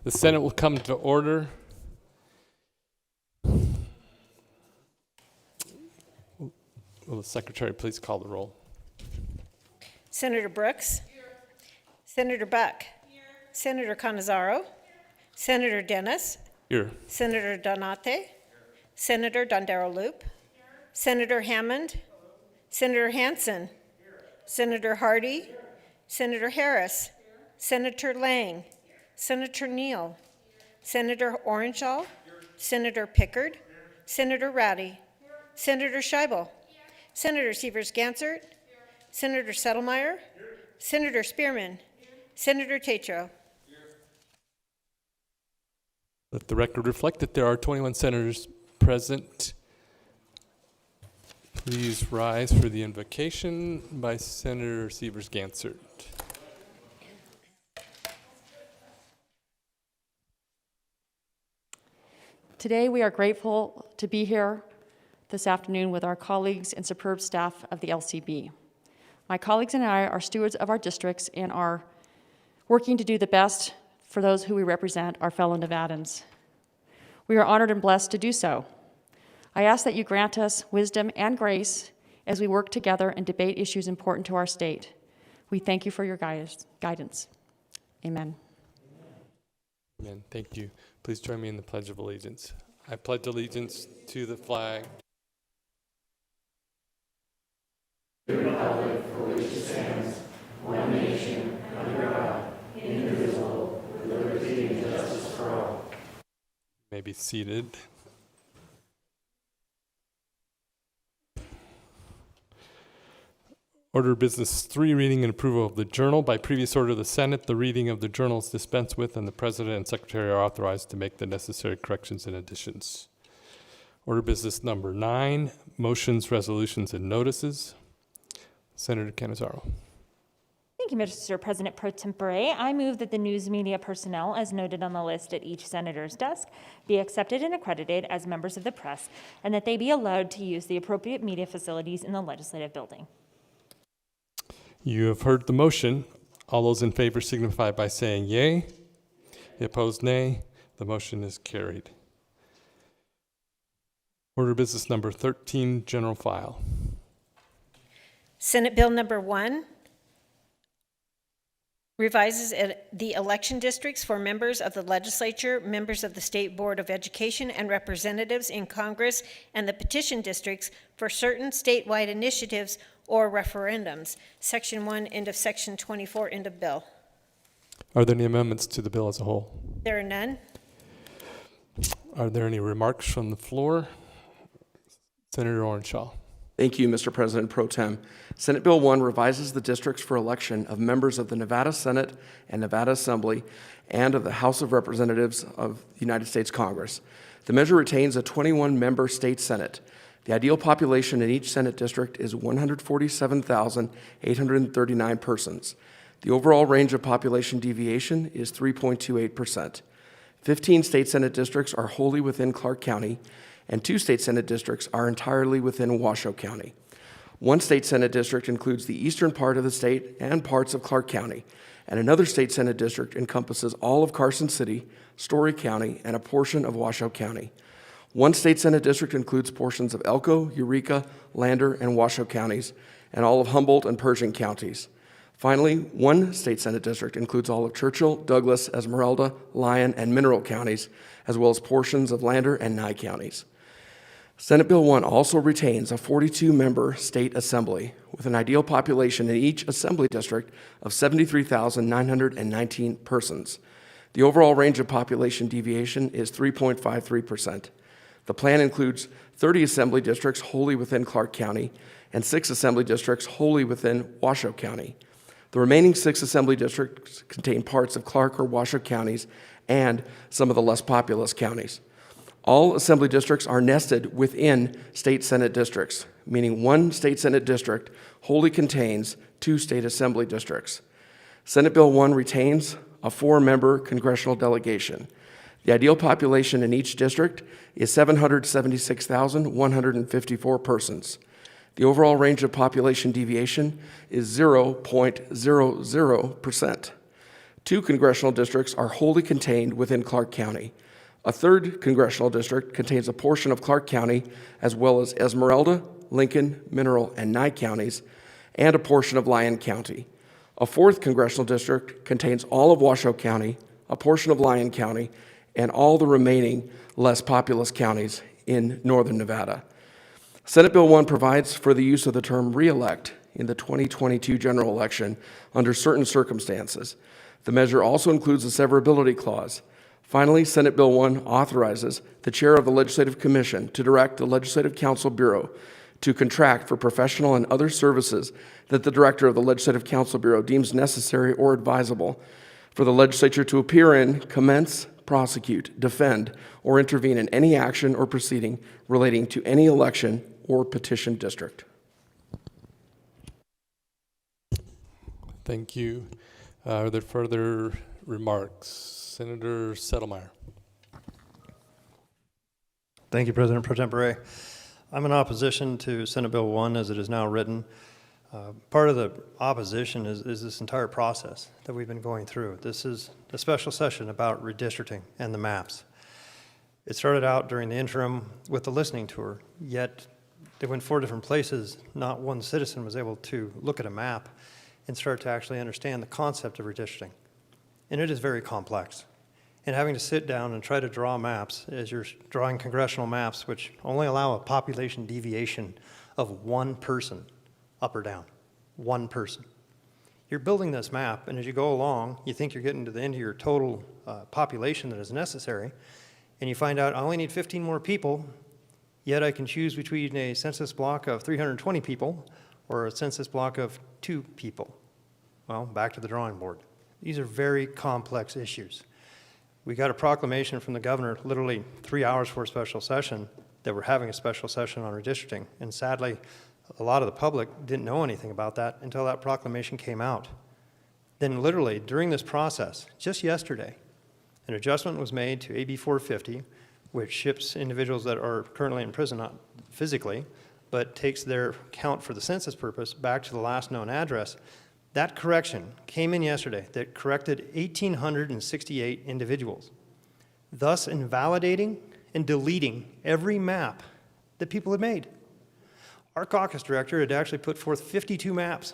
The Senate will come to order. Will the Secretary please call the roll? Senator Brooks? Here. Senator Buck? Here. Senator Canizaro? Here. Senator Dennis? Here. Senator Donate? Here. Senator Dondero-Loop? Here. Senator Hammond? Hello. Senator Hansen? Here. Senator Hardy? Here. Senator Harris? Here. Senator Lang? Here. Senator Neal? Here. Senator Orangel? Here. Senator Pickard? Here. Senator Rowdy? Here. Senator Scheibel? Here. Senator Sievers-Gansert? Senator Settlemyre? Here. Senator Spearman? Here. Senator Tatro? Here. Let the record reflect that there are 21 senators present. Please rise for the invocation by Senator Sievers-Gansert. Today we are grateful to be here this afternoon with our colleagues and superb staff of the LCB. My colleagues and I are stewards of our districts and are working to do the best for those who we represent, our fellow Nevadans. We are honored and blessed to do so. I ask that you grant us wisdom and grace as we work together and debate issues important to our state. We thank you for your guidance. Amen. Amen. Thank you. Please join me in the Pledge of Allegiance. I pledge allegiance to the flag. The republic for which it stands, one nation, under God, indivisible, with liberty and justice for all. You may be seated. Order of Business 3, reading and approval of the journal. By previous order of the Senate, the reading of the journal is dispensed with, and the President and Secretary are authorized to make the necessary corrections and additions. Order of Business number 9, motions, resolutions, and notices. Senator Canizaro. Thank you, Mr. President Pro Tempore. I move that the news media personnel, as noted on the list at each senator's desk, be accepted and accredited as members of the press, and that they be allowed to use the appropriate media facilities in the legislative building. You have heard the motion. All those in favor signify by saying yea. Opposed, nay. The motion is carried. Order of Business number 13, general file. Senate Bill number 1 revises the election districts for members of the legislature, members of the State Board of Education, and representatives in Congress, and the petition districts for certain statewide initiatives or referendums. Section 1, end of Section 24, end of bill. Are there any amendments to the bill as a whole? There are none. Are there any remarks from the floor? Senator Orangel. Thank you, Mr. President Pro Tem. Senate Bill 1 revises the districts for election of members of the Nevada Senate and Nevada Assembly and of the House of Representatives of the United States Congress. The measure retains a 21-member state Senate. The ideal population in each Senate district is 147,839 persons. The overall range of population deviation is 3.28%. 15 state Senate districts are wholly within Clark County, and 2 state Senate districts are entirely within Washoe County. 1 state Senate district includes the eastern part of the state and parts of Clark County, and another state Senate district encompasses all of Carson City, Story County, and a portion of Washoe County. 1 state Senate district includes portions of Elko, Eureka, Lander, and Washoe counties, and all of Humboldt and Pershing counties. Finally, 1 state Senate district includes all of Churchill, Douglas, Esmeralda, Lyon, and Mineral counties, as well as portions of Lander and Nye counties. Senate Bill 1 also retains a 42-member state assembly with an ideal population in each assembly district of 73,919 persons. The overall range of population deviation is 3.53%. The plan includes 30 assembly districts wholly within Clark County and 6 assembly districts wholly within Washoe County. The remaining 6 assembly districts contain parts of Clark or Washoe counties and some of the less populous counties. All assembly districts are nested within state Senate districts, meaning 1 state Senate district wholly contains 2 state assembly districts. Senate Bill 1 retains a 4-member congressional delegation. The ideal population in each district is 776,154 persons. The overall range of population deviation is 0.00%. 2 congressional districts are wholly contained within Clark County. A 3rd congressional district contains a portion of Clark County, as well as Esmeralda, Lincoln, Mineral, and Nye counties, and a portion of Lyon County. A 4th congressional district contains all of Washoe County, a portion of Lyon County, and all the remaining less populous counties in northern Nevada. Senate Bill 1 provides for the use of the term re-elect in the 2022 general election under certain circumstances. The measure also includes a severability clause. Finally, Senate Bill 1 authorizes the chair of the Legislative Commission to direct the Legislative Council Bureau to contract for professional and other services that the director of the Legislative Council Bureau deems necessary or advisable for the legislature to appear in, commence, prosecute, defend, or intervene in any action or proceeding relating to any election or petition district. Thank you. Are there further remarks? Senator Settlemeyer. Thank you, President Pro Tempore. I'm in opposition to Senate Bill 1 as it is now written. Part of the opposition is this entire process that we've been going through. This is a special session about redistricting and the maps. It started out during the interim with the listening tour, yet they went 4 different places. Not one citizen was able to look at a map and start to actually understand the concept of redistricting. And it is very complex. And having to sit down and try to draw maps as you're drawing congressional maps, which only allow a population deviation of 1 person, up or down, 1 person. You're building this map, and as you go along, you think you're getting to the end of your total population that is necessary, and you find out I only need 15 more people, yet I can choose between a census block of 320 people or a census block of 2 people. Well, back to the drawing board. These are very complex issues. We got a proclamation from the governor literally 3 hours before a special session that we're having a special session on redistricting, and sadly, a lot of the public didn't know anything about that until that proclamation came out. Then literally during this process, just yesterday, an adjustment was made to AB 450, which ships individuals that are currently in prison, not physically, but takes their count for the census purpose back to the last known address. That correction came in yesterday that corrected 1,868 individuals, thus invalidating and deleting every map that people had made. Our caucus director had actually put forth 52 maps.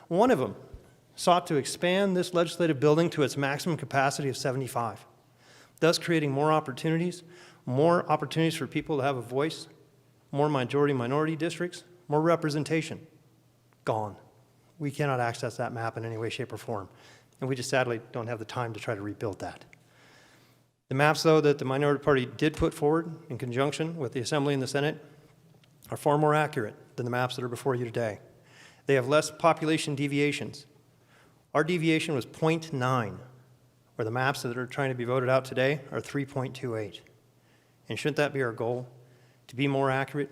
One of them sought to expand this legislative building to its maximum capacity of 75, thus creating more opportunities for people to have a voice, more majority-minority districts, more representation. Gone. We cannot access that map in any way, shape, or form, and we just sadly don't have the time to try to rebuild that. The maps, though, that the minority party did put forward in conjunction with the Assembly and the Senate are far more accurate than the maps that are before you today. They have less population deviations. Our deviation was 0.9, where the maps that are trying to be voted out today are 3.28. And shouldn't that be our goal? To be more accurate?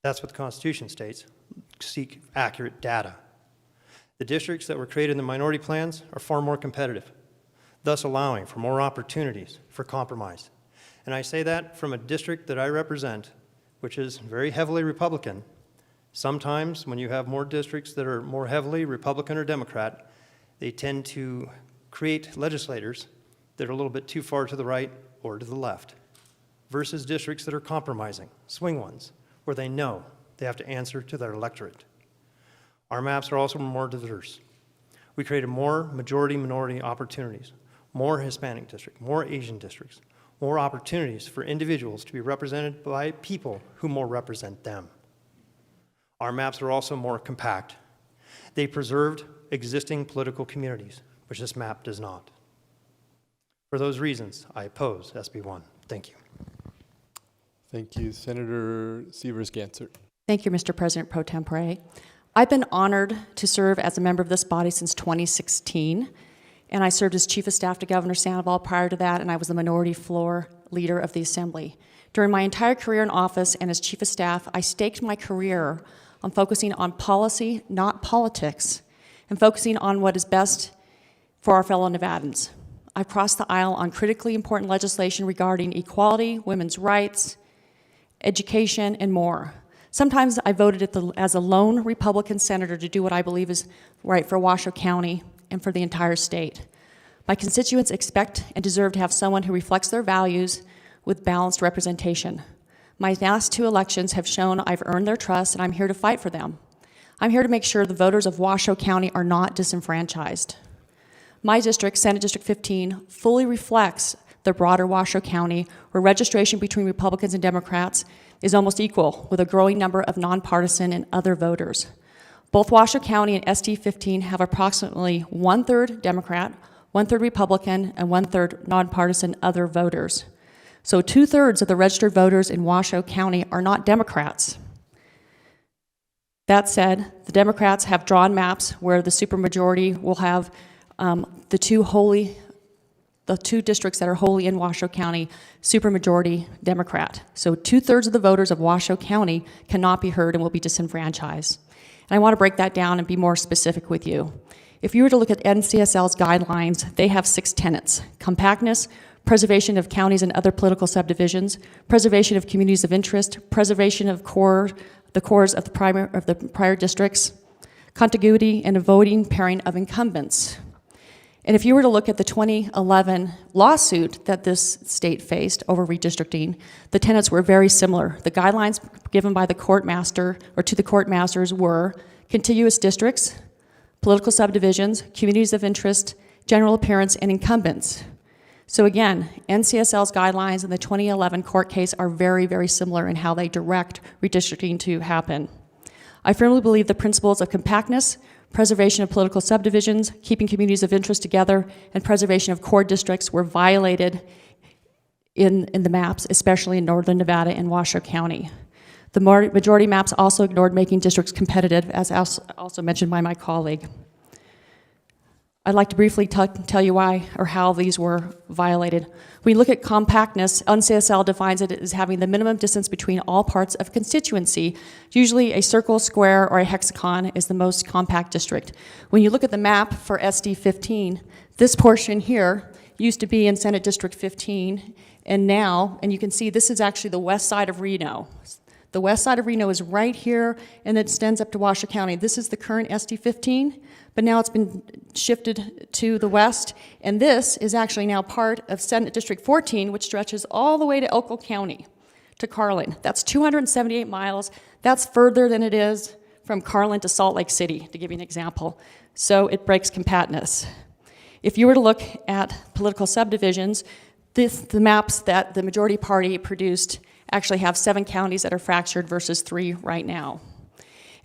That's what the Constitution states. Seek accurate data. The districts that were created in the minority plans are far more competitive, thus allowing for more opportunities for compromise. And I say that from a district that I represent, which is very heavily Republican. Sometimes when you have more districts that are more heavily Republican or Democrat, they tend to create legislators that are a little bit too far to the right or to the left, versus districts that are compromising, swing ones, where they know they have to answer to their electorate. Our maps are also more diverse. We created more majority-minority opportunities, more Hispanic districts, more Asian districts, more opportunities for individuals to be represented by people who more represent them. Our maps are also more compact. They preserved existing political communities, which this map does not. For those reasons, I oppose SB 1. Thank you. Thank you. Senator Severs-Gansert. Thank you, Mr. President Pro Tempore. I've been honored to serve as a member of this body since 2016, and I served as Chief of Staff to Governor Sandoval prior to that, and I was the minority floor leader of the Assembly. During my entire career in office and as Chief of Staff, I staked my career on focusing on policy, not politics, and focusing on what is best for our fellow Nevadans. I crossed the aisle on critically important legislation regarding equality, women's rights, education, and more. Sometimes I voted as a lone Republican senator to do what I believe is right for Washoe County and for the entire state. My constituents expect and deserve to have someone who reflects their values with balanced representation. My last 2 elections have shown I've earned their trust, and I'm here to fight for them. I'm here to make sure the voters of Washoe County are not disenfranchised. My district, Senate District 15, fully reflects the broader Washoe County, where registration between Republicans and Democrats is almost equal, with a growing number of nonpartisan and other voters. Both Washoe County and SD 15 have approximately 1/3 Democrat, 1/3 Republican, and 1/3 nonpartisan other voters. So 2/3 of the registered voters in Washoe County are not Democrats. That said, the Democrats have drawn maps where the supermajority will have the two districts that are wholly in Washoe County, supermajority Democrat. So 2/3 of the voters of Washoe County cannot be heard and will be disenfranchised. And I want to break that down and be more specific with you. If you were to look at NCSL's guidelines, they have 6 tenets: compactness, preservation of counties and other political subdivisions, preservation of communities of interest, preservation of the cores of the prior districts, contiguity, and avoiding pairing of incumbents. And if you were to look at the 2011 lawsuit that this state faced over redistricting, the tenets were very similar. The guidelines given by the court master, or to the court masters, were contiguous districts, political subdivisions, communities of interest, general appearance, and incumbents. So again, NCSL's guidelines in the 2011 court case are very, very similar in how they direct redistricting to happen. I firmly believe the principles of compactness, preservation of political subdivisions, keeping communities of interest together, and preservation of core districts were violated in the maps, especially in northern Nevada and Washoe County. The majority maps also ignored making districts competitive, as also mentioned by my colleague. I'd like to briefly tell you why or how these were violated. When you look at compactness, NCSL defines it as having the minimum distance between all parts of a constituency. Usually a circle, square, or a hexagon is the most compact district. When you look at the map for SD 15, this portion here used to be in Senate District 15, and you can see this is actually the west side of Reno. The west side of Reno is right here, and it extends up to Washoe County. This is the current SD 15, but now it's been shifted to the west, and this is actually now part of Senate District 14, which stretches all the way to Elko County, to Carlin. That's 278 miles. That's further than it is from Carlin to Salt Lake City, to give you an example. So it breaks compactness. If you were to look at political subdivisions, the maps that the majority party produced actually have 7 counties that are fractured versus 3 right now.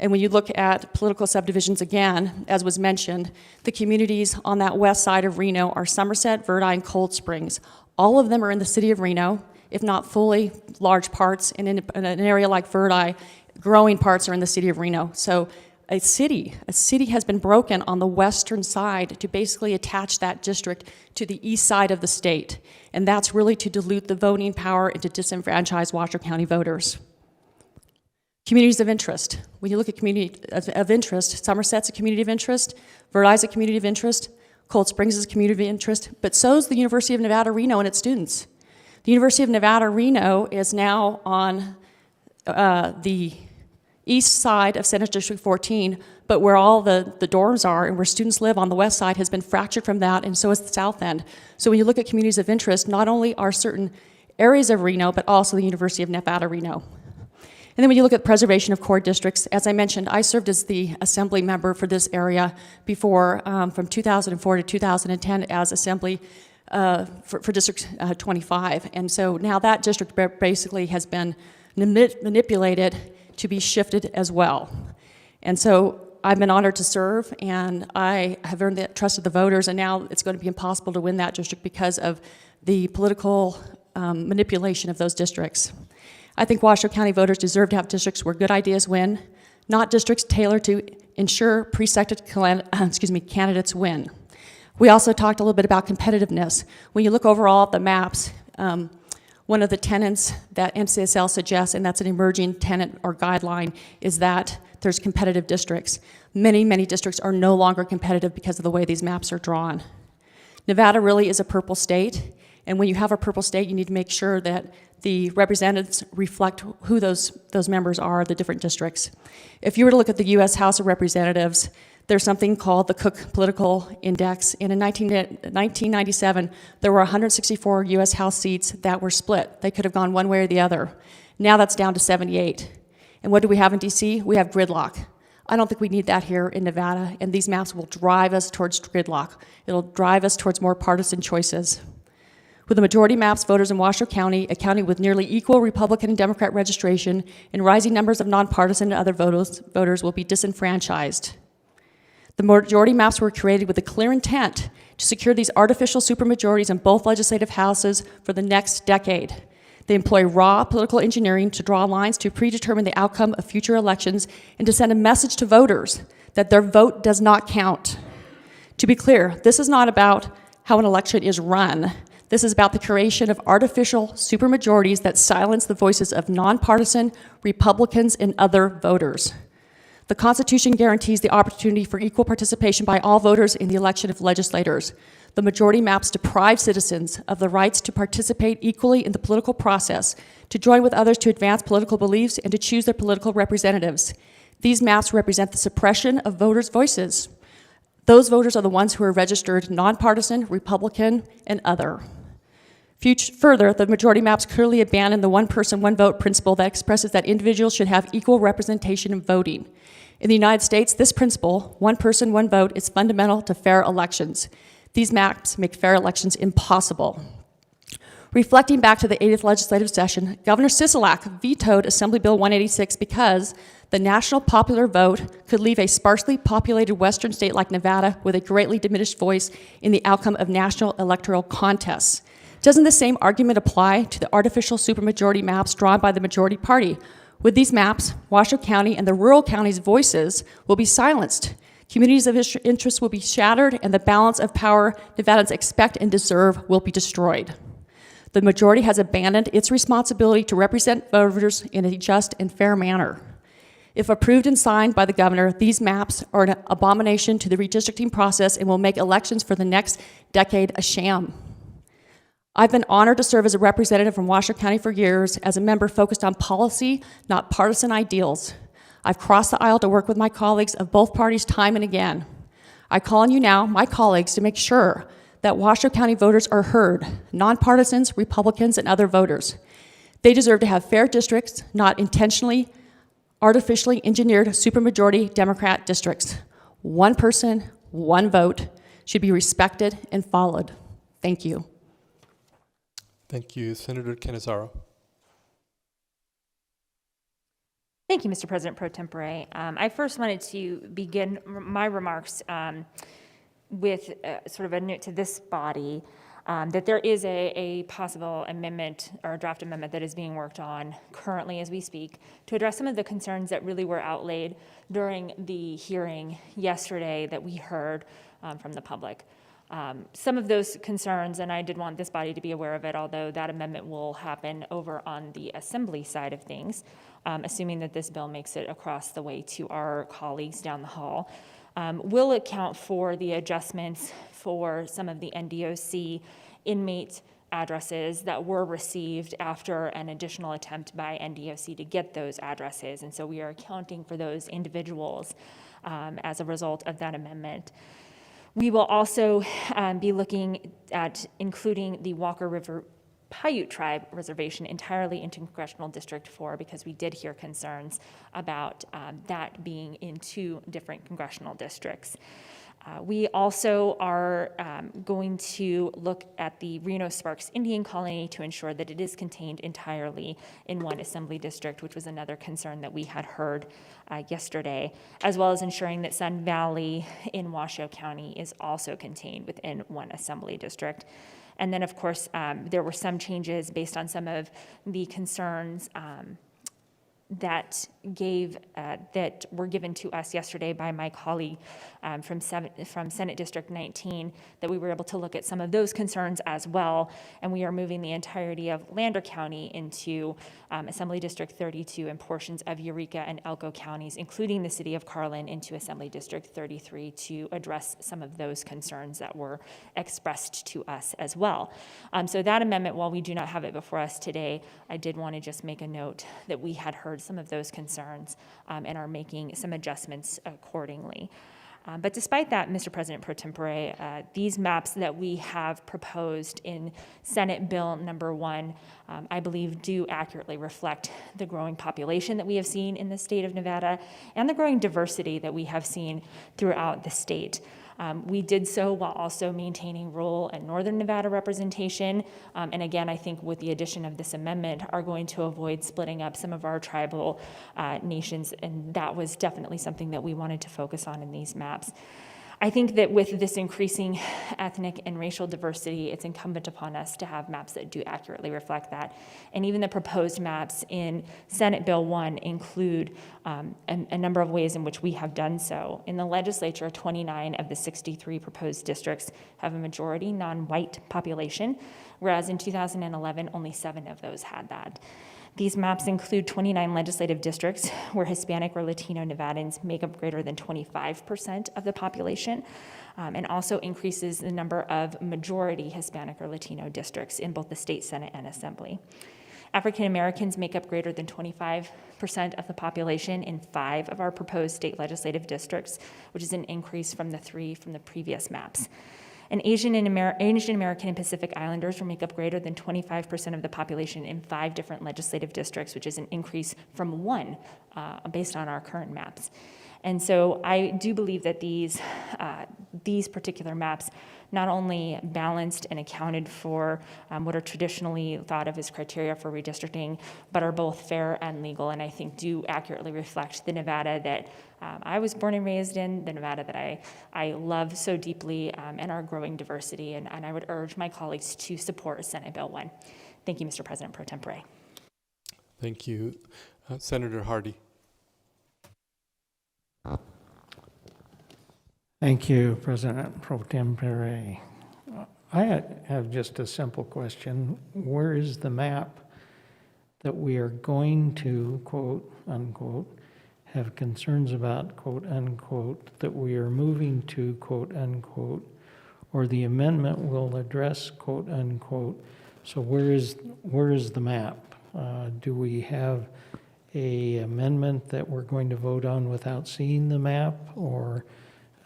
And when you look at political subdivisions again, as was mentioned, the communities on that west side of Reno are Somerset, Verdi, and Cold Springs. All of them are in the city of Reno, if not fully, large parts. And in an area like Verdi, growing parts are in the city of Reno. So a city has been broken on the western side to basically attach that district to the east side of the state. And that's really to dilute the voting power and to disenfranchise Washoe County voters. Communities of interest. When you look at community of interest, Somerset's a community of interest, Verdi's a community of interest, Cold Springs is a community of interest, but so is the University of Nevada, Reno and its students. The University of Nevada, Reno is now on the east side of Senate District 14, but where all the dorms are and where students live on the west side has been fractured from that, and so is the south end. So when you look at communities of interest, not only are certain areas of Reno, but also the University of Nevada, Reno. And then when you look at preservation of core districts, as I mentioned, I served as the assembly member for this area before, from 2004 to 2010 as assembly for District 25. And so now that district basically has been manipulated to be shifted as well. And so I've been honored to serve, and I have earned the trust of the voters, and now it's going to be impossible to win that district because of the political manipulation of those districts. I think Washoe County voters deserve to have districts where good ideas win, not districts tailored to ensure pre-selected candidates win. We also talked a little bit about competitiveness. When you look overall at the maps, one of the tenets that NCSL suggests, and that's an emerging tenet or guideline, is that there's competitive districts. Many, many districts are no longer competitive because of the way these maps are drawn. Nevada really is a purple state, and when you have a purple state, you need to make sure that the representatives reflect who those members are, the different districts. If you were to look at the U.S. House of Representatives, There's something called the Cook Political Index, and in 1997, there were 164 U.S. House seats that were split. They could have gone one way or the other. Now that's down to 78. And what do we have in D.C.? We have gridlock. I don't think we need that here in Nevada, and these maps will drive us towards gridlock. It'll drive us towards more partisan choices. With the majority maps, voters in Washoe County, a county with nearly equal Republican and Democrat registration, and rising numbers of nonpartisan and other voters will be disenfranchised. The majority maps were created with a clear intent to secure these artificial supermajorities in both legislative houses for the next decade. They employ raw political engineering to draw lines to predetermine the outcome of future elections and to send a message to voters that their vote does not count. To be clear, this is not about how an election is run. This is about the creation of artificial supermajorities that silence the voices of nonpartisan Republicans and other voters. The Constitution guarantees the opportunity for equal participation by all voters in the election of legislators. The majority maps deprive citizens of the rights to participate equally in the political process, to join with others to advance political beliefs, and to choose their political representatives. These maps represent the suppression of voters' voices. Those voters are the ones who are registered nonpartisan, Republican, and other. Further, the majority maps clearly abandon the one-person, one-vote principle that expresses that individuals should have equal representation in voting. In the United States, this principle, one person, one vote, is fundamental to fair elections. These maps make fair elections impossible. Reflecting back to the 80th legislative session, Governor Sisolak vetoed Assembly Bill 186 because the national popular vote could leave a sparsely populated western state like Nevada with a greatly diminished voice in the outcome of national electoral contests. Doesn't the same argument apply to the artificial supermajority maps drawn by the majority party? With these maps, Washoe County and the rural counties' voices will be silenced. Communities of interest will be shattered, and the balance of power Nevadans expect and deserve will be destroyed. The majority has abandoned its responsibility to represent voters in a just and fair manner. If approved and signed by the governor, these maps are an abomination to the redistricting process and will make elections for the next decade a sham. I've been honored to serve as a representative from Washoe County for years as a member focused on policy, not partisan ideals. I've crossed the aisle to work with my colleagues of both parties time and again. I call on you now, my colleagues, to make sure that Washoe County voters are heard, nonpartisans, Republicans, and other voters. They deserve to have fair districts, not intentionally, artificially engineered supermajority Democrat districts. One person, one vote should be respected and followed. Thank you. Thank you. Senator Canizaro. Thank you, Mr. President Pro Tempore. I first wanted to begin my remarks with sort of a note to this body that there is a possible amendment or a draft amendment that is being worked on currently as we speak to address some of the concerns that really were outlaid during the hearing yesterday that we heard from the public. Some of those concerns, and I did want this body to be aware of it, although that amendment will happen over on the assembly side of things, assuming that this bill makes it across the way to our colleagues down the hall, will account for the adjustments for some of the NDOC inmate addresses that were received after an additional attempt by NDOC to get those addresses. And so we are accounting for those individuals as a result of that amendment. We will also be looking at including the Walker River Paiute Tribe Reservation entirely into Congressional District 4 because we did hear concerns about that being in two different congressional districts. We also are going to look at the Reno Sparks Indian Colony to ensure that it is contained entirely in one assembly district, which was another concern that we had heard yesterday, as well as ensuring that Sun Valley in Washoe County is also contained within one assembly district. And then, of course, there were some changes based on some of the concerns that were given to us yesterday by my colleague from Senate District 19, that we were able to look at some of those concerns as well, and we are moving the entirety of Lander County into Assembly District 32 and portions of Eureka and Elko counties, including the city of Carlin, into Assembly District 33 to address some of those concerns that were expressed to us as well. So that amendment, while we do not have it before us today, I did want to just make a note that we had heard some of those concerns and are making some adjustments accordingly. But despite that, Mr. President Pro Tempore, these maps that we have proposed in Senate Bill number 1, I believe do accurately reflect the growing population that we have seen in the state of Nevada and the growing diversity that we have seen throughout the state. We did so while also maintaining rural and northern Nevada representation. And again, I think with the addition of this amendment, are going to avoid splitting up some of our tribal nations. And that was definitely something that we wanted to focus on in these maps. I think that with this increasing ethnic and racial diversity, it's incumbent upon us to have maps that do accurately reflect that. And even the proposed maps in Senate Bill 1 include a number of ways in which we have done so. In the legislature, 29 of the 63 proposed districts have a majority non-white population, whereas in 2011, only 7 of those had that. These maps include 29 legislative districts where Hispanic or Latino Nevadans make up greater than 25% of the population, and also increases the number of majority Hispanic or Latino districts in both the state Senate and Assembly. African Americans make up greater than 25% of the population in 5 of our proposed state legislative districts, which is an increase from the 3 from the previous maps. And Asian American and Pacific Islanders will make up greater than 25% of the population in 5 different legislative districts, which is an increase from 1 based on our current maps. And so I do believe that these particular maps not only balanced and accounted for what are traditionally thought of as criteria for redistricting, but are both fair and legal, and I think do accurately reflect the Nevada that I was born and raised in, the Nevada that I love so deeply, and our growing diversity, and I would urge my colleagues to support Senate Bill 1. Thank you, Mr. President Pro Tempore. Thank you. Senator Hardy. Thank you, President Pro Tempore. I have just a simple question. Where is the map that we are going to, quote, unquote, have concerns about, quote, unquote, that we are moving to, quote, unquote, or the amendment will address, quote, unquote? So where is the map? Do we have a amendment that we're going to vote on without seeing the map, or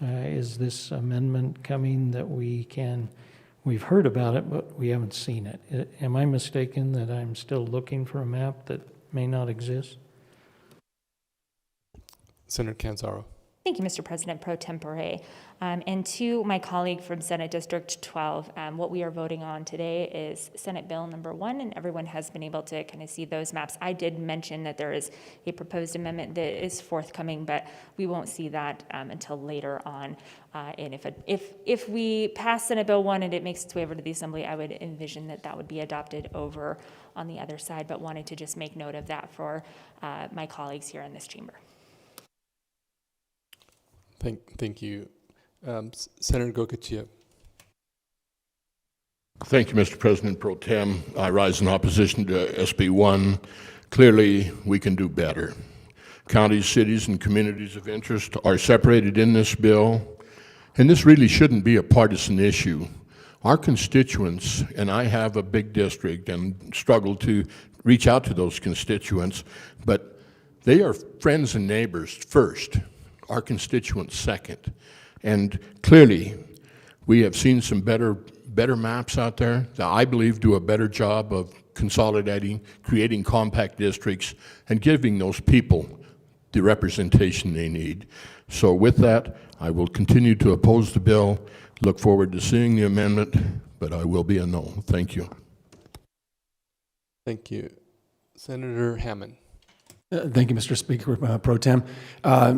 is this amendment coming that we've heard about it, but we haven't seen it? Am I mistaken that I'm still looking for a map that may not exist? Senator Canzaro. Thank you, Mr. President Pro Tempore. And to my colleague from Senate District 12, what we are voting on today is Senate Bill number 1, and everyone has been able to kind of see those maps. I did mention that there is a proposed amendment that is forthcoming, but we won't see that until later on. And if we pass Senate Bill 1 and it makes its way over to the Assembly, I would envision that would be adopted over on the other side, but wanted to just make note of that for my colleagues here in this chamber. Thank you. Senator Gocochea. Thank you, Mr. President Pro Tem. I rise in opposition to SB 1. Clearly, we can do better. Counties, cities, and communities of interest are separated in this bill, and this really shouldn't be a partisan issue. Our constituents, and I have a big district and struggle to reach out to those constituents, but they are friends and neighbors first. Our constituents second. And clearly, we have seen some better maps out there that I believe do a better job of consolidating, creating compact districts, and giving those people the representation they need. So with that, I will continue to oppose the bill, look forward to seeing the amendment, but I will be a no. Thank you. Thank you. Senator Hammond. Thank you, Mr. Speaker Pro Tem. I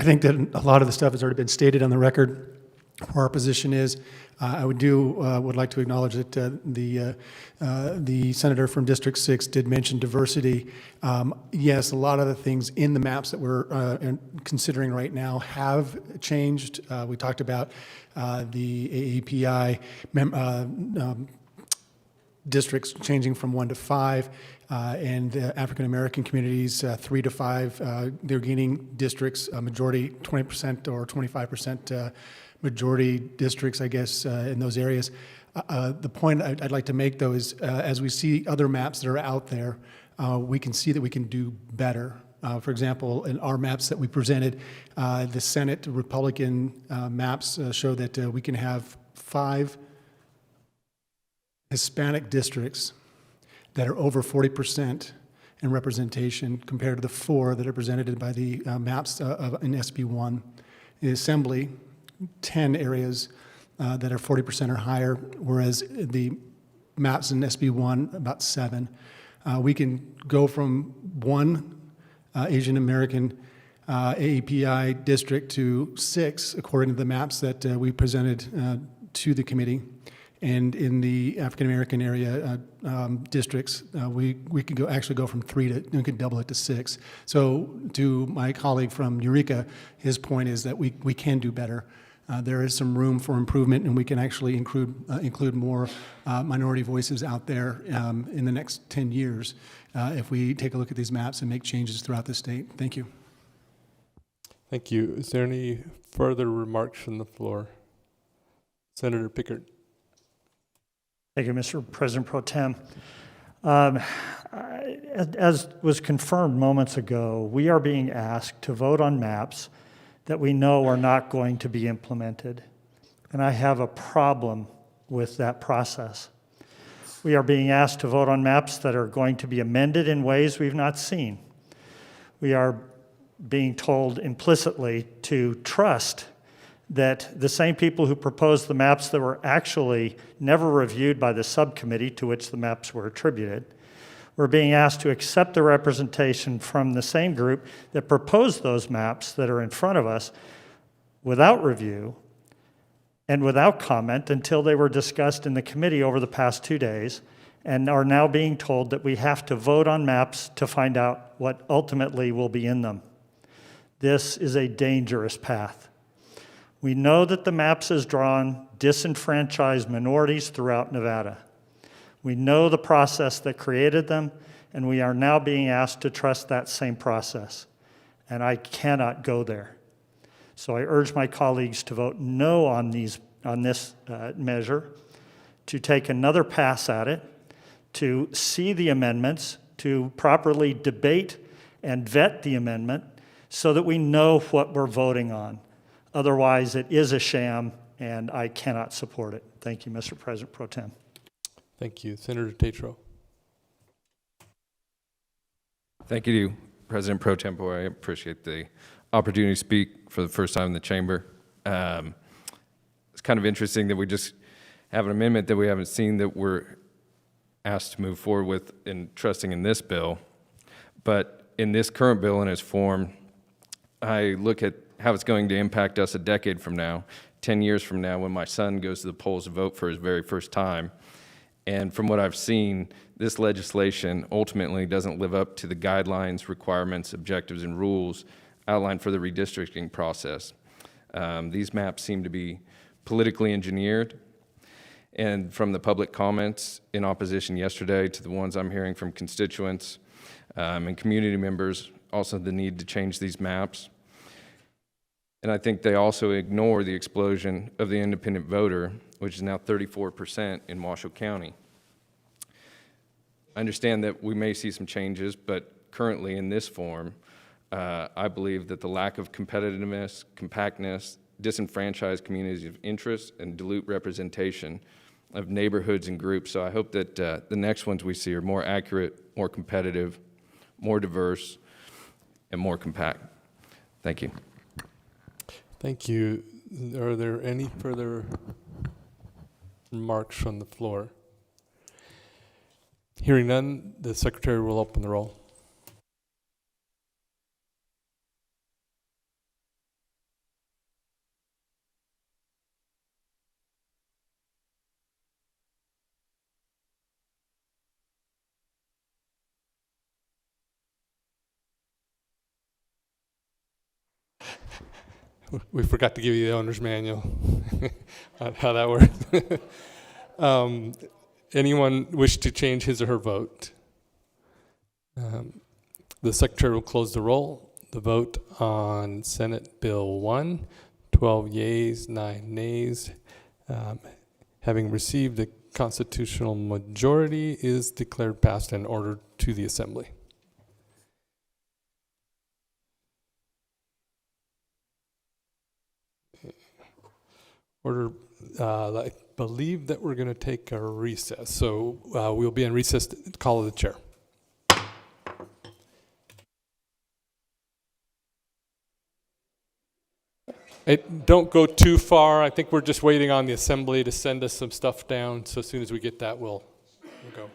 think that a lot of the stuff has already been stated on the record. Where our position is, I would like to acknowledge that the senator from District 6 did mention diversity. Yes, a lot of the things in the maps that we're considering right now have changed. We talked about the AAPI districts changing from 1 to 5. And African American communities, 3 to 5, they're gaining districts, majority 20% or 25% majority districts, I guess, in those areas. The point I'd like to make, though, is as we see other maps that are out there, we can see that we can do better. For example, in our maps that we presented, the Senate Republican maps show that we can have 5 Hispanic districts that are over 40% in representation compared to the 4 that are presented by the maps in SB1. In the Assembly, 10 areas that are 40% or higher, whereas the maps in SB1, about 7. We can go from 1 Asian American AAPI district to 6, according to the maps that we presented to the committee. And in the African American area districts, we could actually go from 3 to, we could double it to 6. So to my colleague from Eureka, his point is that we can do better. There is some room for improvement, and we can actually include more minority voices out there in the next 10 years if we take a look at these maps and make changes throughout the state. Thank you. Thank you. Is there any further remarks from the floor? Senator Pickard. Thank you, Mr. President Pro Tem. As was confirmed moments ago, we are being asked to vote on maps that we know are not going to be implemented. And I have a problem with that process. We are being asked to vote on maps that are going to be amended in ways we've not seen. We are being told implicitly to trust that the same people who proposed the maps that were actually never reviewed by the subcommittee to which the maps were attributed, we're being asked to accept the representation from the same group that proposed those maps that are in front of us without review and without comment until they were discussed in the committee over the past 2 days, and are now being told that we have to vote on maps to find out what ultimately will be in them. This is a dangerous path. We know that the maps has drawn disenfranchised minorities throughout Nevada. We know the process that created them, and we are now being asked to trust that same process. And I cannot go there. So I urge my colleagues to vote no on this measure, to take another pass at it, to see the amendments, to properly debate and vet the amendment so that we know what we're voting on. Otherwise, it is a sham, and I cannot support it. Thank you, Mr. President Pro Tem. Thank you. Senator Tatro. Thank you, President Pro Tempore. I appreciate the opportunity to speak for the first time in the chamber. It's kind of interesting that we just have an amendment that we haven't seen that we're asked to move forward with in trusting in this bill. But in this current bill in its form, I look at how it's going to impact us a decade from now, 10 years from now, when my son goes to the polls to vote for his very first time. And from what I've seen, this legislation ultimately doesn't live up to the guidelines, requirements, objectives, and rules outlined for the redistricting process. These maps seem to be politically engineered. And from the public comments in opposition yesterday to the ones I'm hearing from constituents and community members, also the need to change these maps. And I think they also ignore the explosion of the independent voter, which is now 34% in Washoe County. I understand that we may see some changes, but currently in this form, I believe that the lack of competitiveness, compactness, disenfranchised communities of interest, and dilute representation of neighborhoods and groups. So I hope that the next ones we see are more accurate, more competitive, more diverse, and more compact. Thank you. Thank you. Are there any further remarks from the floor? Hearing none, the secretary will open the roll. We forgot to give you the owner's manual on how that works. Anyone wish to change his or her vote? The secretary will close the roll. The vote on Senate Bill 1, 12 yeas, 9 nays. Having received the constitutional majority, is declared passed and ordered to the Assembly. Order, I believe that we're going to take a recess. So we'll be in recess, call of the chair. Hey, don't go too far. I think we're just waiting on the assembly to send us some stuff down. So as soon as we get that, we'll go.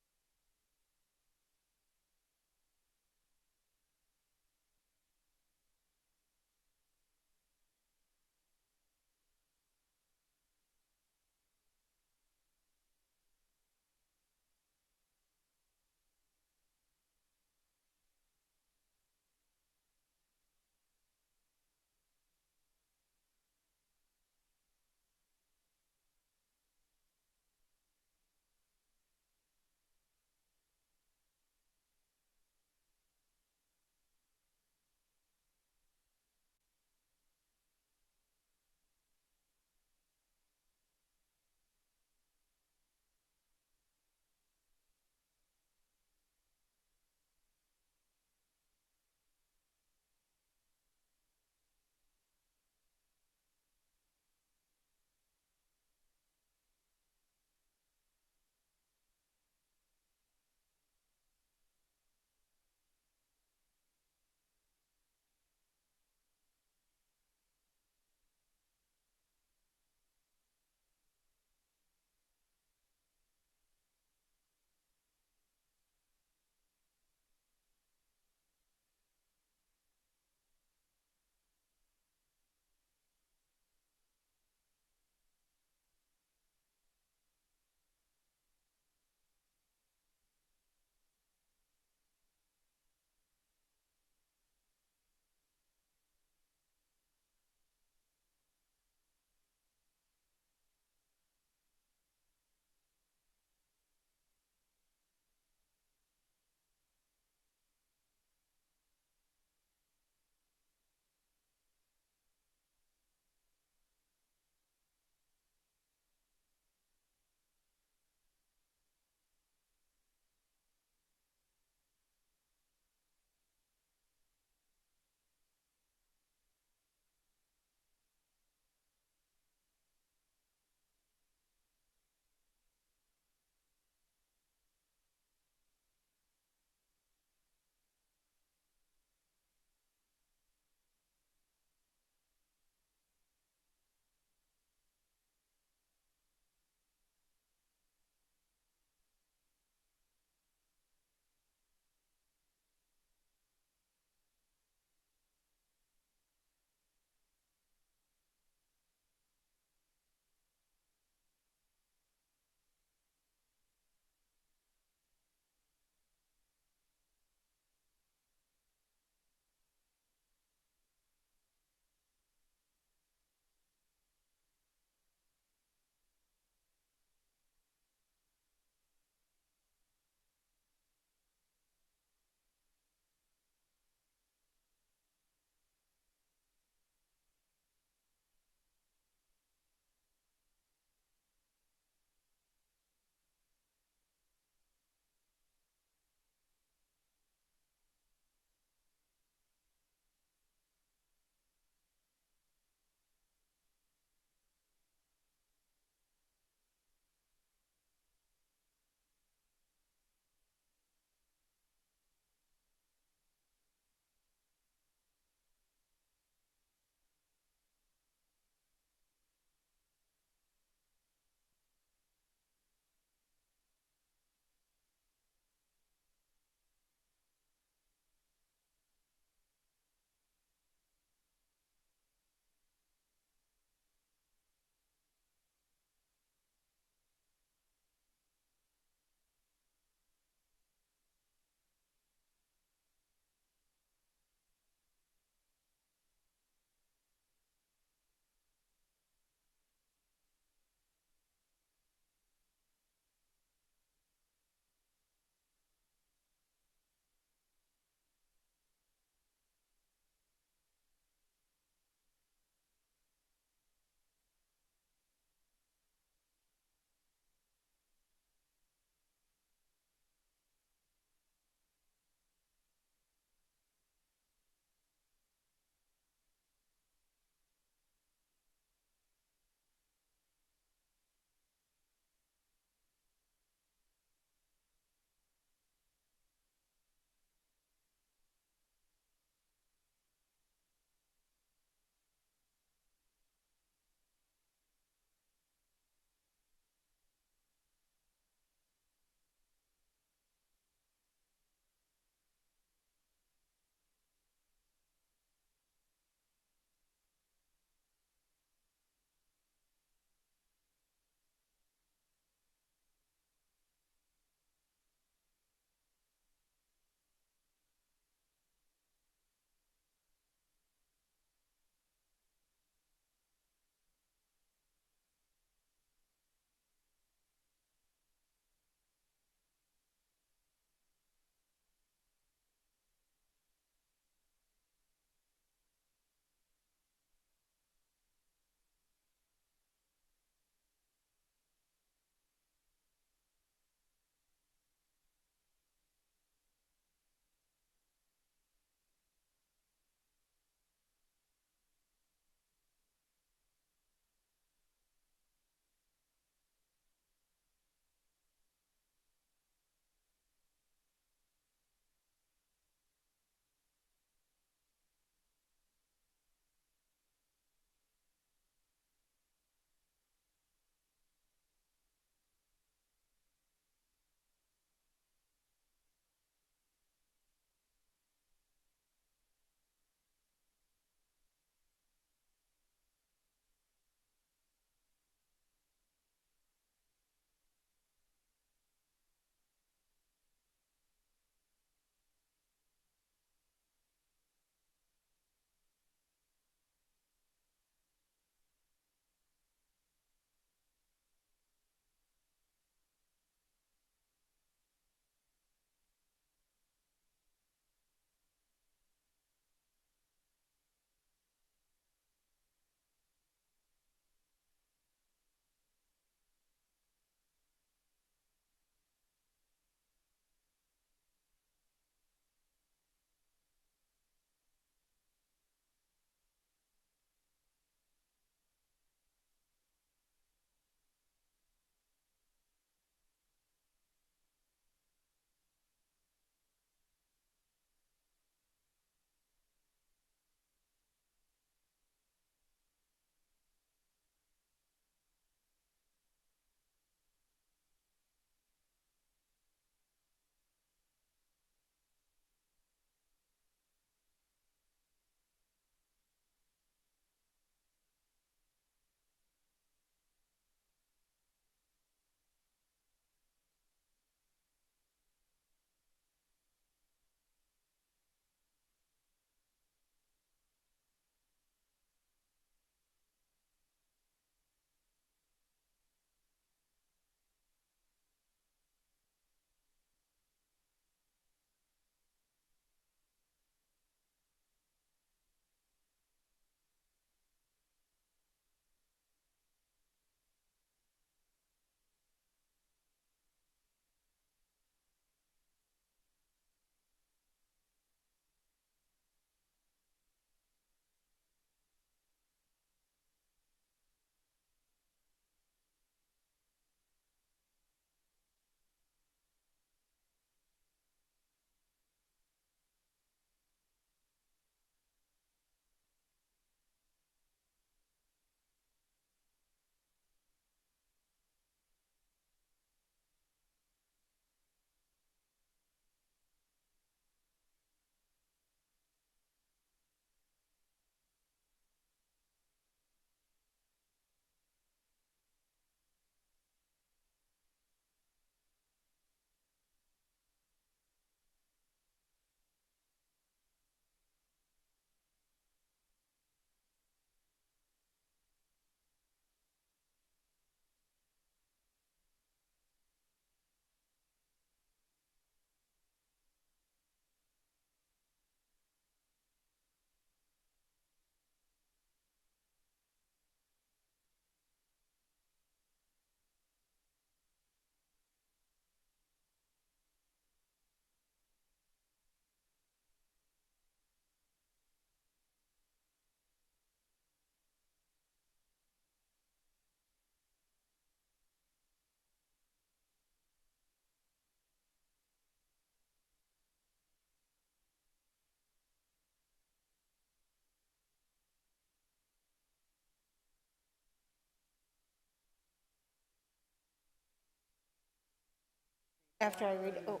After I read, oh.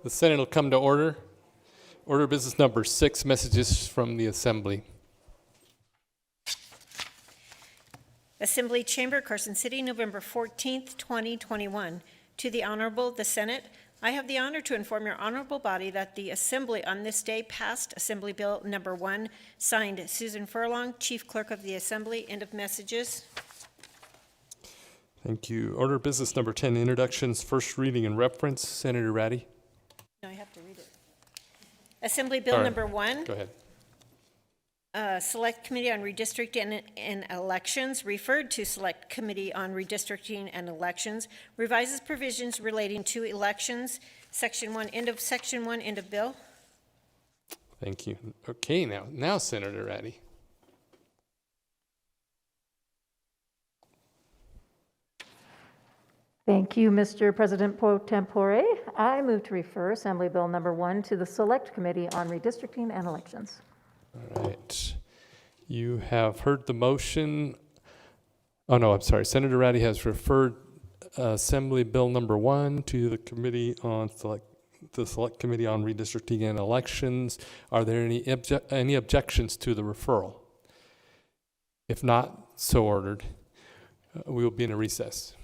The Senate will come to order. Order of business number 6, messages from the Assembly. Assembly Chamber, Carson City, November 14th, 2021. To the Honorable, the Senate, I have the honor to inform your honorable body that the Assembly on this day passed Assembly Bill Number 1, signed Susan Furlong, Chief Clerk of the Assembly. End of messages. Thank you. Order of business number 10, introductions, first reading and reference. Senator Ratty. No, I have to read it. Assembly Bill Sorry. Number 1. Go ahead. Select Committee on Redistricting and Elections, referred to Select Committee on Redistricting and Elections, revises provisions relating to elections. Section 1, end of bill. Thank you. Okay, now Senator Ratty. Thank you, Mr. President pro tempore. I move to refer Assembly Bill Number 1 to the Select Committee on Redistricting and Elections. All right. You have heard the motion. Oh, no, I'm sorry. Senator Ratty has referred Assembly Bill Number 1 to the Committee on the Select Committee on Redistricting and Elections. Are there any objections to the referral? If not, so ordered. We will be in a recess.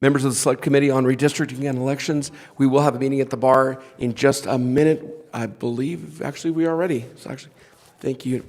Members of the Select Committee on Redistricting and Elections, we will have a meeting at the bar in just a minute. I believe, actually, we are ready. So actually, thank you.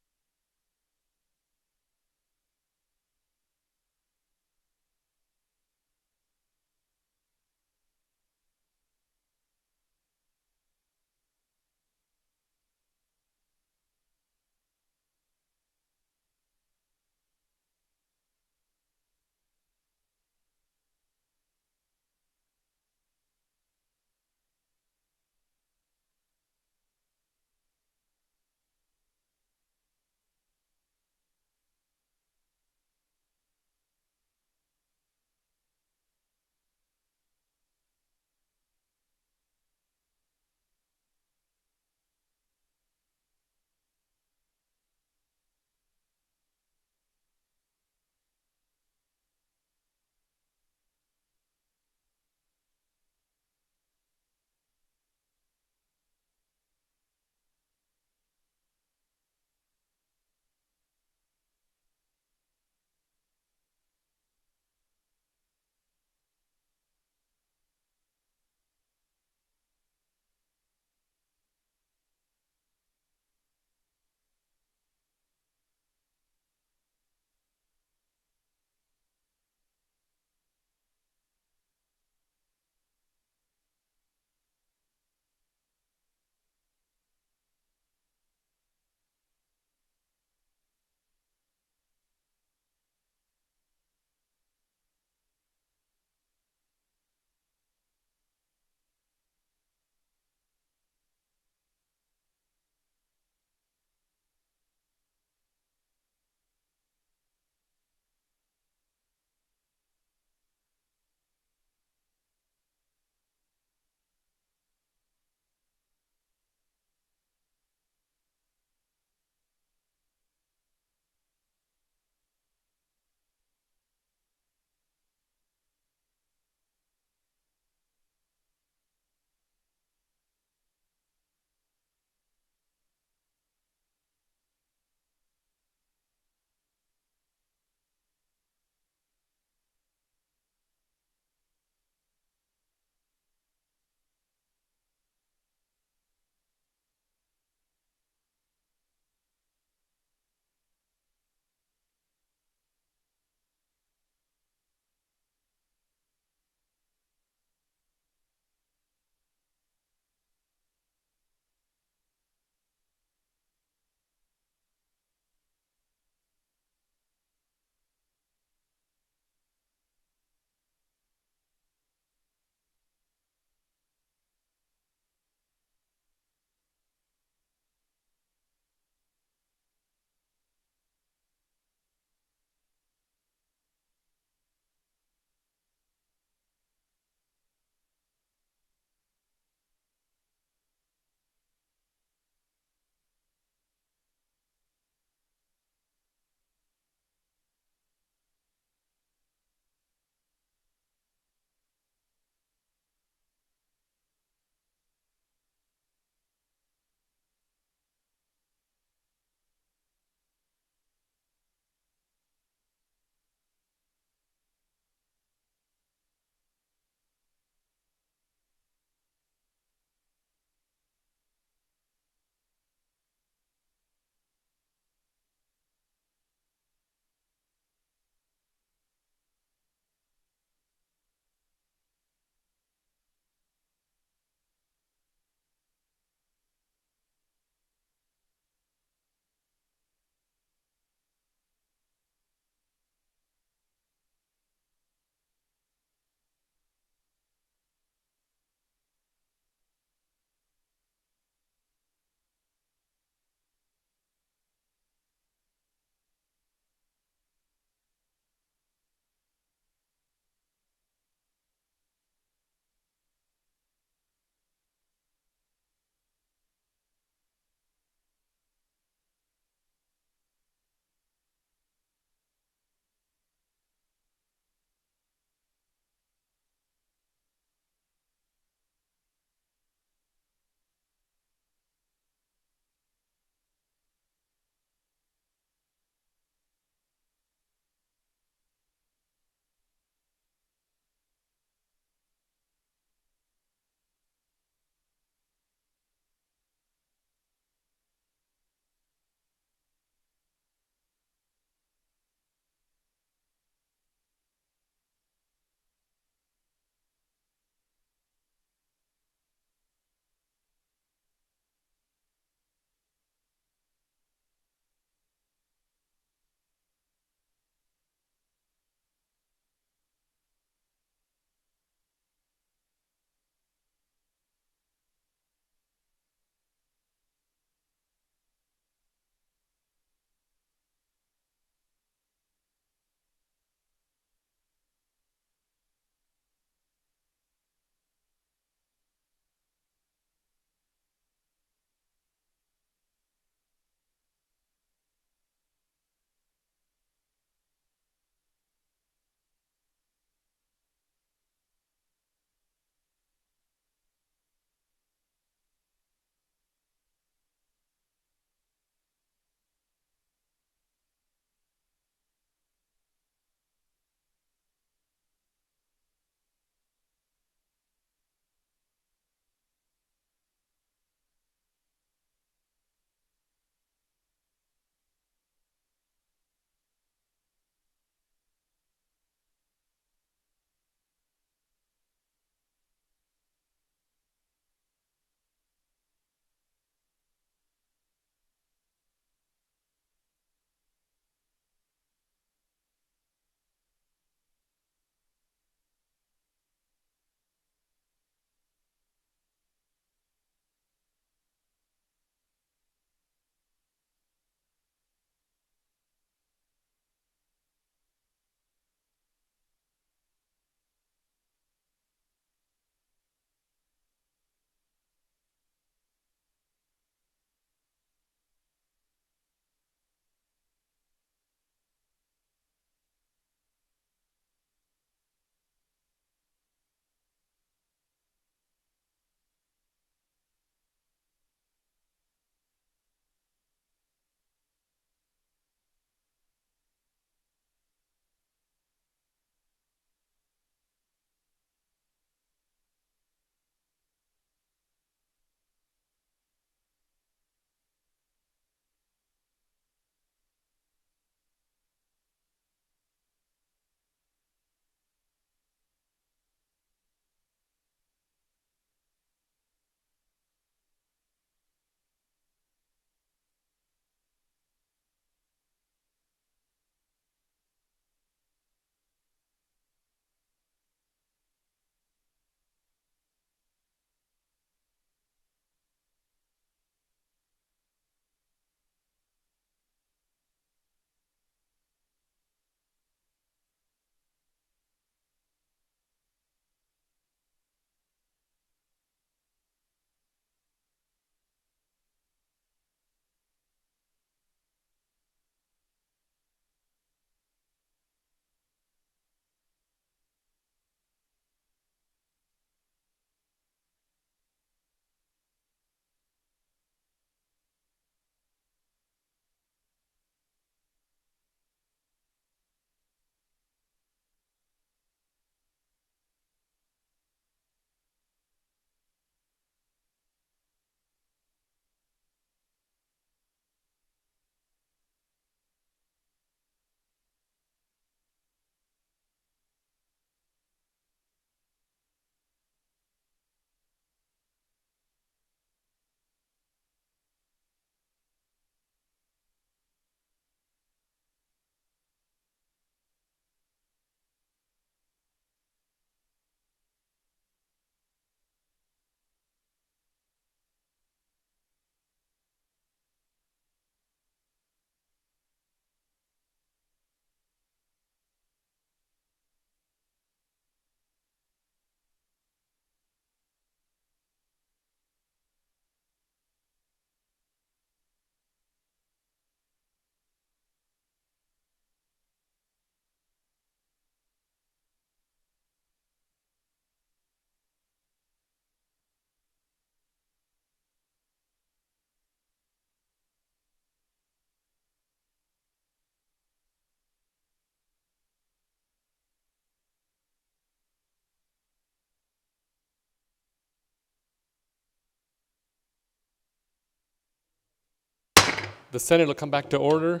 The Senate will come back to order.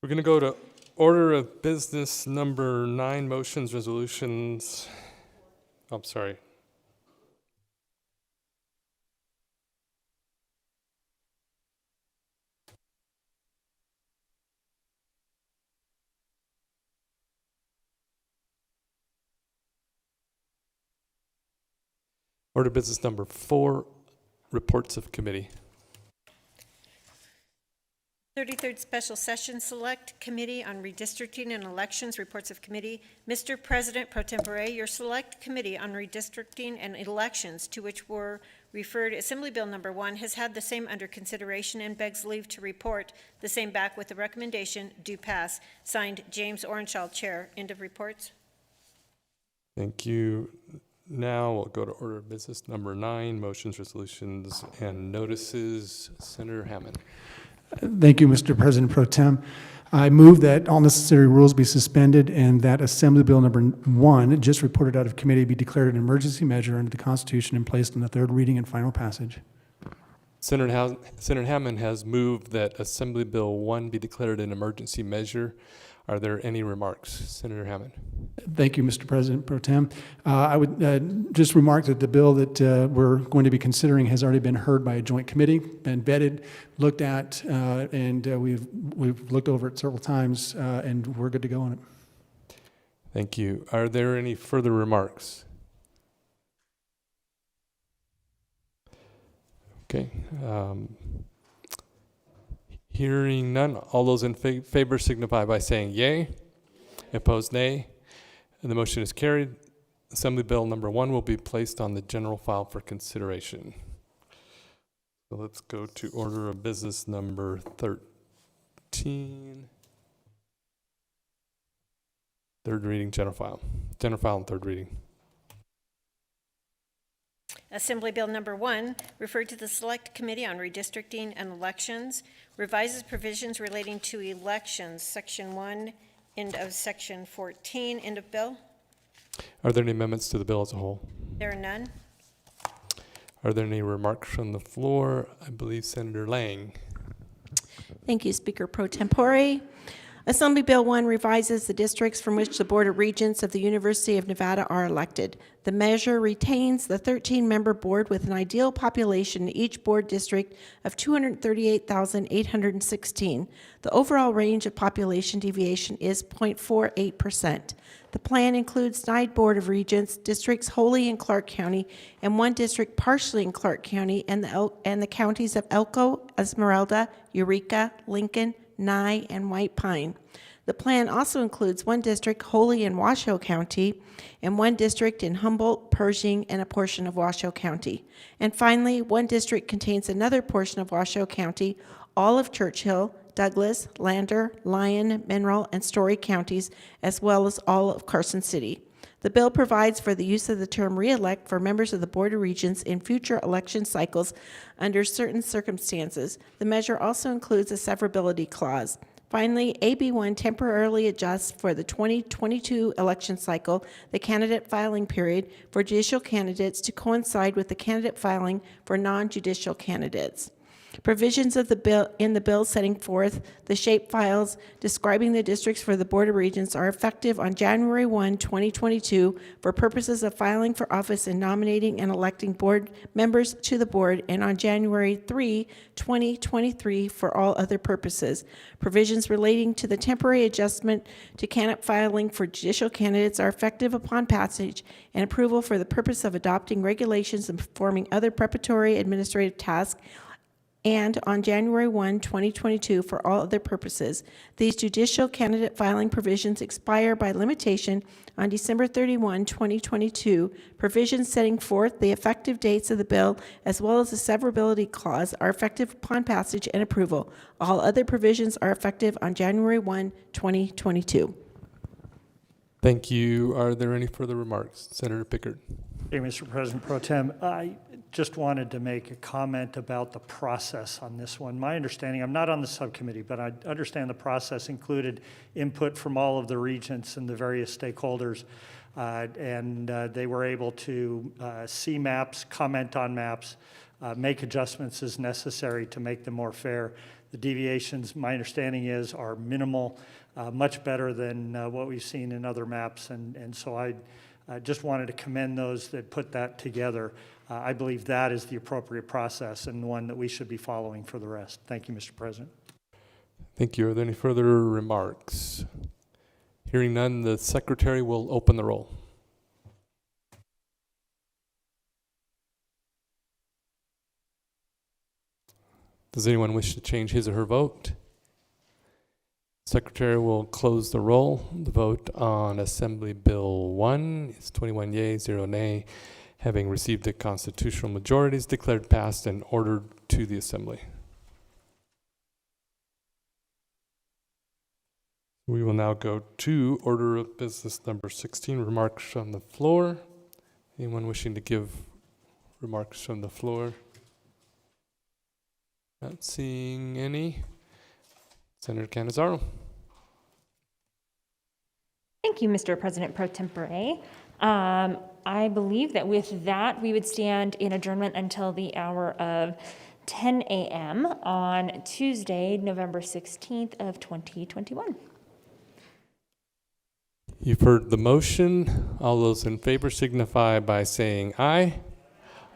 We're going to go to order of business number 9, motions, resolutions. I'm sorry. Order of business number 4, reports of committee. 33rd Special Session Select Committee on Redistricting and Elections, reports of committee. Mr. President Pro Tempore, your Select Committee on Redistricting and Elections, to which were referred Assembly Bill Number 1, has had the same under consideration and begs leave to report the same back with the recommendation do pass. Signed, James Orenshall, Chair. End of reports. Thank you. Now we'll go to order of business number 9, motions, resolutions, and notices. Senator Hammond. Thank you, Mr. President Pro Tem. I move that all necessary rules be suspended and that Assembly Bill Number 1, just reported out of committee, be declared an emergency measure under the Constitution and placed on the third reading and final passage. Senator Hammond has moved that Assembly Bill 1 be declared an emergency measure. Are there any remarks? Senator Hammond. Thank you, Mr. President Pro Tem. I would just remark that the bill that we're going to be considering has already been heard by a joint committee, been vetted, looked at, and we've looked over it several times, and we're good to go on it. Thank you. Are there any further remarks? Okay. Hearing none, all those in favor signify by saying yay. Opposed, nay. And the motion is carried. Assembly Bill Number 1 will be placed on the general file for consideration. So let's go to order of business number 13. Third reading, general file. General file and third reading. Assembly Bill Number 1, referred to the Select Committee on Redistricting and Elections, revises provisions relating to elections, Section 1, end of Section 14, end of bill. Are there any amendments to the bill as a whole? There are none. Are there any remarks from the floor? I believe Senator Lang. Thank you, Speaker Pro Tempore. Assembly Bill 1 revises the districts from which the Board of Regents of the University of Nevada are elected. The measure retains the 13-member board with an ideal population in each board district of 238,816. The overall range of population deviation is 0.48%. The plan includes 9 Board of Regents districts wholly in Clark County and 1 district partially in Clark County and the counties of Elko, Esmeralda, Eureka, Lincoln, Nye, and White Pine. The plan also includes 1 district wholly in Washoe County and 1 district in Humboldt, Pershing, and a portion of Washoe County. And finally, 1 district contains another portion of Washoe County, all of Churchill, Douglas, Lander, Lyon, Mineral, and Story counties, as well as all of Carson City. The bill provides for the use of the term re-elect for members of the Board of Regents in future election cycles under certain circumstances. The measure also includes a severability clause. Finally, AB 1 temporarily adjusts for the 2022 election cycle the candidate filing period for judicial candidates to coincide with the candidate filing for non-judicial candidates. Provisions of the bill setting forth the shape files describing the districts for the Board of Regents are effective on January 1, 2022 for purposes of filing for office and nominating and electing board members to the board, and on January 3, 2023 for all other purposes. Provisions relating to the temporary adjustment to candidate filing for judicial candidates are effective upon passage and approval for the purpose of adopting regulations and performing other preparatory administrative tasks, and on January 1, 2022 for all other purposes. These judicial candidate filing provisions expire by limitation on December 31, 2022. Provisions setting forth the effective dates of the bill as well as the severability clause are effective upon passage and approval. All other provisions are effective on January 1, 2022. Thank you. Are there any further remarks? Senator Pickard. Hey, Mr. President Pro Tem, just wanted to make a comment about the process on this one. My understanding, I'm not on the subcommittee, but I understand the process included input from all of the regents and the various stakeholders. And they were able to see maps, comment on maps, make adjustments as necessary to make them more fair. The deviations, my understanding is, are minimal, much better than what we've seen in other maps. And so I just wanted to commend those that put that together. I believe that is the appropriate process and one that we should be following for the rest. Thank you, Mr. President. Thank you. Are there any further remarks? Hearing none, the secretary will open the roll. Does anyone wish to change his or her vote? Secretary will close the roll. The vote on Assembly Bill 1 is 21 yea, 0 nay. Having received the constitutional majority, is declared passed and ordered to the Assembly. We will now go to order of business number 16, remarks from the floor. Anyone wishing to give remarks from the floor? Not seeing any. Senator Cannizzaro. Thank you, Mr. President Pro Tempore. I believe that with that, we would stand in adjournment until the hour of 10 a.m. on Tuesday, November 16th of 2021. You've heard the motion. All those in favor signify by saying aye.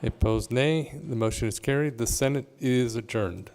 Opposed, nay. The motion is carried. The Senate is adjourned.